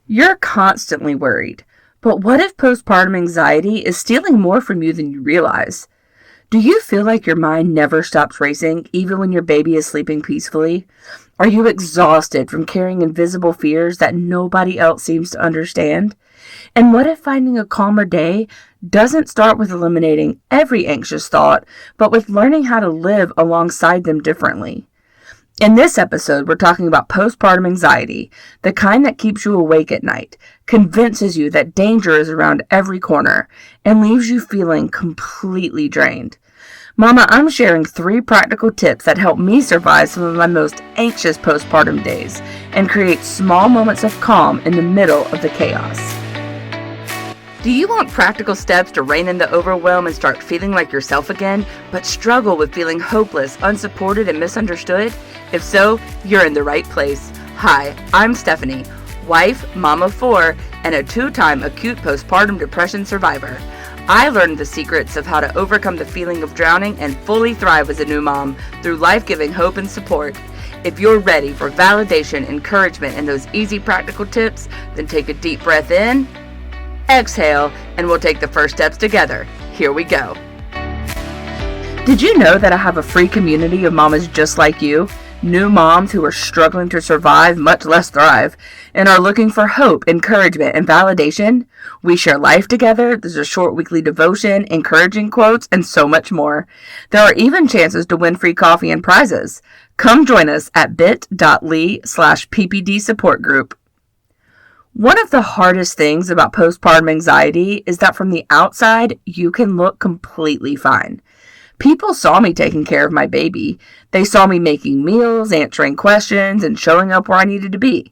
You're constantly worried. But what if postpartum anxiety is stealing more from you than you realize? Do you feel like your mind never stops racing, even when your baby is sleeping peacefully? Are you exhausted from carrying invisible fears that nobody else seems to understand? And what if finding a calmer day doesn't start with eliminating every anxious thought, but with learning how to live alongside them differently? In this episode, we're talking about postpartum anxiety, the kind that keeps you awake at night, convinces you that danger is around every corner, and leaves you feeling completely drained. Mama, I'm sharing 3 practical tips that help me survive some of my most anxious postpartum days and create small moments of calm in the middle of the chaos. Do you want practical steps to rein in the overwhelm and start feeling like yourself again, but struggle with feeling hopeless, unsupported, and misunderstood? If so, you're in the right place. Hi, I'm Stephanie, wife, mom of 4, and a 2-time acute postpartum depression survivor. I learned the secrets of how to overcome the feeling of drowning and fully thrive as a new mom through life-giving hope and support. If you're ready for validation, encouragement, and those easy practical tips, then take a deep breath in, exhale, and we'll take the first steps together. Here we go. Did you know that I have a free community of mamas just like you? New moms who are struggling to survive, much less thrive, and are looking for hope, encouragement, and validation. We share life together. There's a short weekly devotion, encouraging quotes, and so much more. There are even chances to win free coffee and prizes. Come join us at bit.ly/PPD support group. One of the hardest things about postpartum anxiety is that from the outside, you can look completely fine. People saw me taking care of my baby. They saw me making meals, answering questions, and showing up where I needed to be.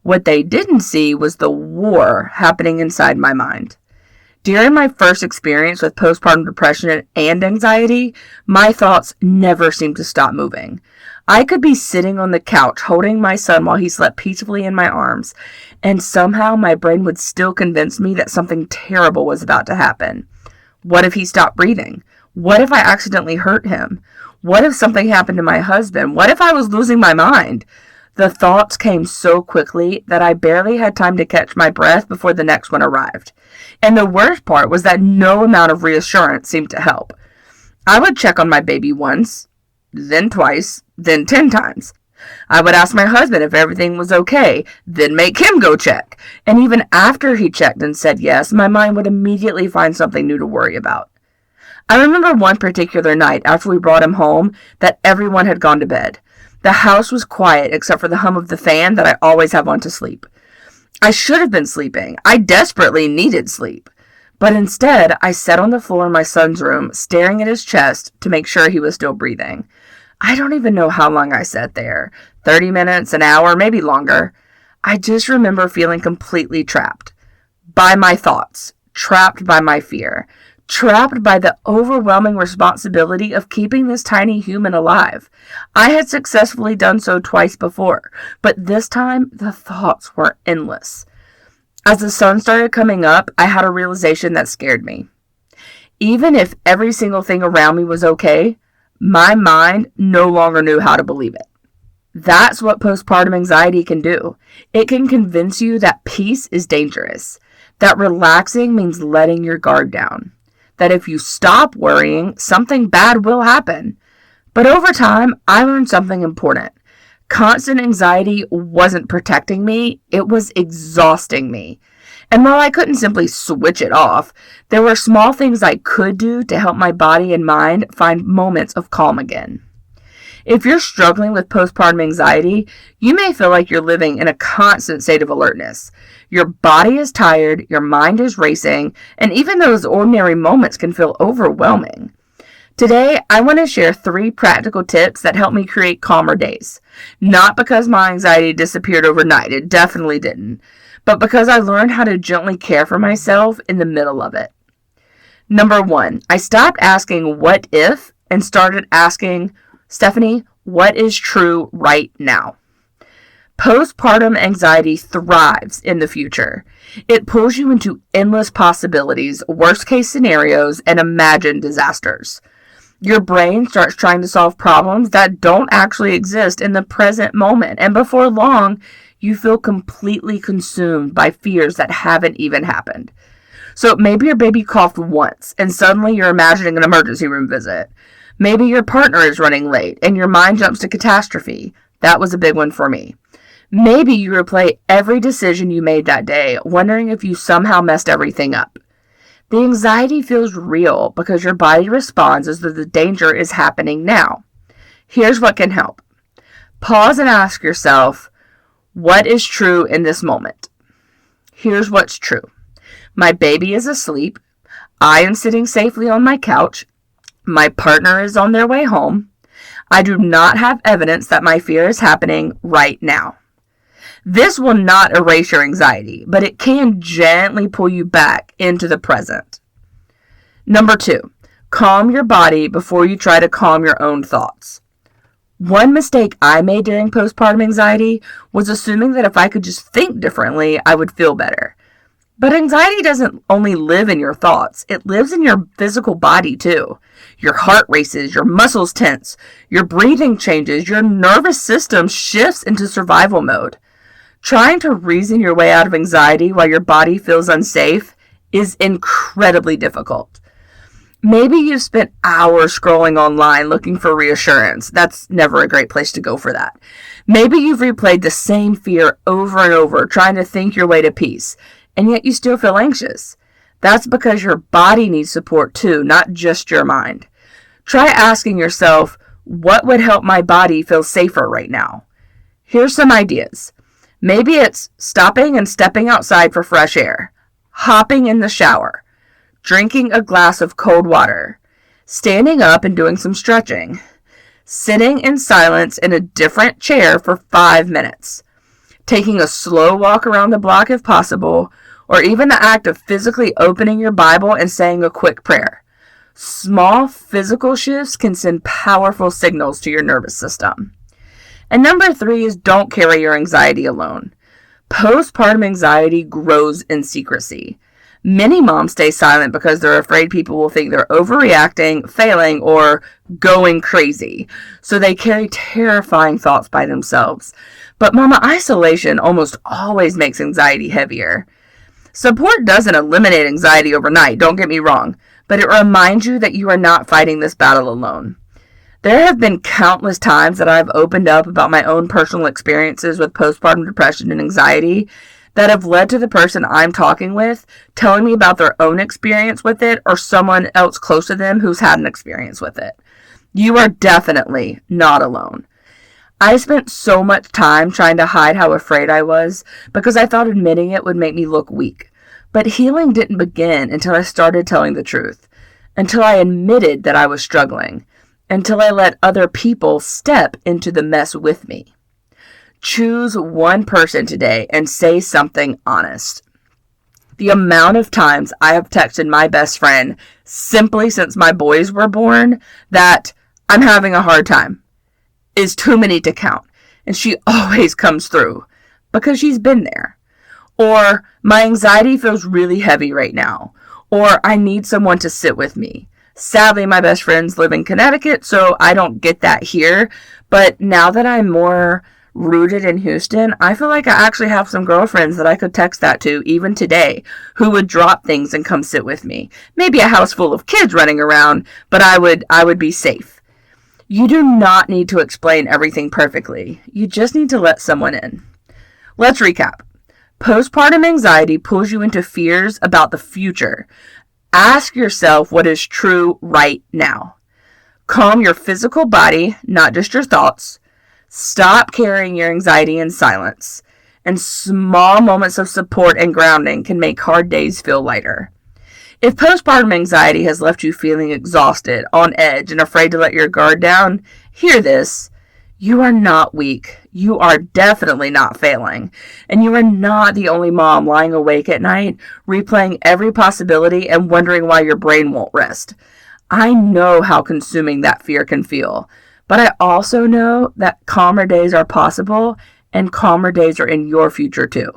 What they didn't see was the war happening inside my mind. During my first experience with postpartum depression and anxiety, my thoughts never seemed to stop moving. I could be sitting on the couch holding my son while he slept peacefully in my arms, and somehow my brain would still convince me that something terrible was about to happen. What if he stopped breathing? What if I accidentally hurt him? What if something happened to my husband? What if I was losing my mind? The thoughts came so quickly that I barely had time to catch my breath before the next one arrived. And the worst part was that no amount of reassurance seemed to help. I would check on my baby once, then twice, then 10 times. I would ask my husband if everything was okay, then make him go check. And even after he checked and said yes, my mind would immediately find something new to worry about. I remember one particular night after we brought him home that everyone had gone to bed. The house was quiet except for the hum of the fan that I always have on to sleep. I should have been sleeping. I desperately needed sleep. But instead, I sat on the floor in my son's room, staring at his chest to make sure he was still breathing. I don't even know how long I sat there. 30 minutes, an hour, maybe longer. I just remember feeling completely trapped by my thoughts, trapped by my fear, trapped by the overwhelming responsibility of keeping this tiny human alive. I had successfully done so twice before, but this time the thoughts were endless. As the sun started coming up, I had a realization that scared me. Even if every single thing around me was okay, my mind no longer knew how to believe it. That's what postpartum anxiety can do. It can convince you that peace is dangerous, that relaxing means letting your guard down, that if you stop worrying, something bad will happen. But over time, I learned something important. Constant anxiety wasn't protecting me, it was exhausting me. And while I couldn't simply switch it off, there were small things I could do to help my body and mind find moments of calm again. If you're struggling with postpartum anxiety, you may feel like you're living in a constant state of alertness. Your body is tired, your mind is racing, and even those ordinary moments can feel overwhelming. Today, I want to share 3 practical tips that help me create calmer days. Not because my anxiety disappeared overnight, it definitely didn't, but because I learned how to gently care for myself in the middle of it. Number 1, I stopped asking what if and started asking, Stephanie, what is true right now? Postpartum anxiety thrives in the future. It pulls you into endless possibilities, worst-case scenarios, and imagined disasters. Your brain starts trying to solve problems that don't actually exist in the present moment, and before long, You feel completely consumed by fears that haven't even happened. So maybe your baby coughed once and suddenly you're imagining an emergency room visit. Maybe your partner is running late and your mind jumps to catastrophe. That was a big one for me. Maybe you replay every decision you made that day, wondering if you somehow messed everything up. The anxiety feels real because your body responds as though the danger is happening now. Here's what can help. Pause and ask yourself, what is true in this moment? Here's what's true. My baby is asleep. I am sitting safely on my couch. My partner is on their way home. I do not have evidence that my fear is happening right now. This will not erase your anxiety, but it can gently pull you back into the present. Number 2, calm your body before you try to calm your own thoughts. One mistake I made during postpartum anxiety was assuming that if I could just think differently, I would feel better. But anxiety doesn't only live in your thoughts, it lives in your physical body too. Your heart races, your muscles tense, your breathing changes, your nervous system shifts into survival mode. Trying to reason your way out of anxiety while your body feels unsafe is incredibly difficult. Maybe you've spent hours scrolling online looking for reassurance. That's never a great place to go for that. Maybe you've replayed the same fear over and over, trying to think your way to peace, and yet you still feel anxious. That's because your body needs support too, not just your mind. Try asking yourself, what would help my body feel safer right now? Here's some ideas. Maybe it's stopping and stepping outside for fresh air, hopping in the shower, drinking a glass of cold water, standing up and doing some stretching, sitting in silence in a different chair for 5 minutes, taking a slow walk around the block if possible, or even the act of physically opening your Bible and saying a quick prayer. Small physical shifts can send powerful signals to your nervous system. And number 3 is don't carry your anxiety alone. Postpartum anxiety grows in secrecy. Many moms stay silent because they're afraid people will think they're overreacting, failing, or going crazy. So they carry terrifying thoughts by themselves. But mama isolation almost always makes anxiety heavier. Support doesn't eliminate anxiety overnight, don't get me wrong, but it reminds you that you are not fighting this battle alone. There have been countless times that I've opened up about my own personal experiences with postpartum depression and anxiety that have led to the person I'm talking with telling me about their own experience with it or someone else close to them who's had an experience with it. You are definitely not alone. I spent so much time trying to hide how afraid I was because I thought admitting it would make me look weak. But healing didn't begin until I started telling the truth, until I admitted that I was struggling, until I let other people step into the mess with me. Choose one person today and say something honest. The amount of times I have texted my best friend simply since my boys were born that I'm having a hard time is too many to count. And she always comes through because she's been there. Or my anxiety feels really heavy right now. Or I need someone to sit with me. Sadly, my best friends live in Connecticut, so I don't get that here. But now that I'm more rooted in Houston, I feel like I actually have some girlfriends that I could text that to, even today, who would drop things and come sit with me. Maybe a house full of kids running around, but I would be safe. You do not need to explain everything perfectly. You just need to let someone in. Let's recap. Postpartum anxiety pulls you into fears about the future. Ask yourself what is true right now. Calm your physical body, not just your thoughts. Stop carrying your anxiety in silence. And small moments of support and grounding can make hard days feel lighter. If postpartum anxiety has left you feeling exhausted, on edge, and afraid to let your guard down, hear this. You are not weak. You are definitely not failing. And you are not the only mom lying awake at night, replaying every possibility and wondering why your brain won't rest. I know how consuming that fear can feel, but I also know that calmer days are possible and calmer days are in your future too.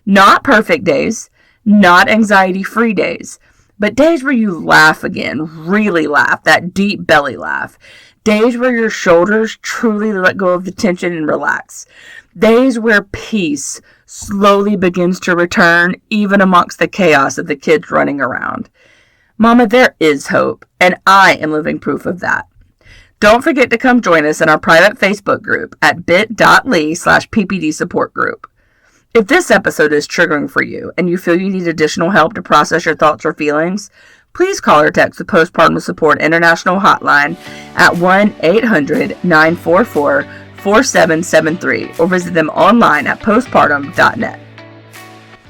Not perfect days, not anxiety-free days, but days where you laugh again, really laugh, that deep belly laugh. Days where your shoulders truly let go of the tension and relax. Days where peace slowly begins to return, even amongst the chaos of the kids running around. Mama, there is hope, and I am living proof of that. Don't forget to come join us in our private Facebook group at bit.ly/PPD support group. If this episode is triggering for you and you feel you need additional help to process your thoughts or feelings, please call or text the Postpartum Support International Hotline at 1-800-944-4773 or visit them online at postpartum.net.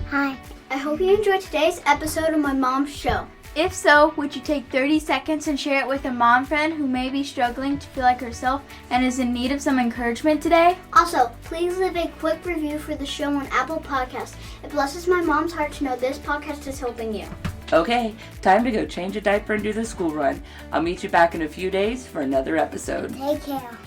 Hi, I hope you enjoyed today's episode of my mom's show. If so, would you take 30 seconds and share it with a mom friend who may be struggling to feel like herself and is in need of some encouragement today? Also, please leave a quick review for the show on Apple Podcasts. It blesses my mom's heart to know this podcast is helping you. Okay, time to go change a diaper and do the school run. I'll meet you back in a few days for another episode. Take care.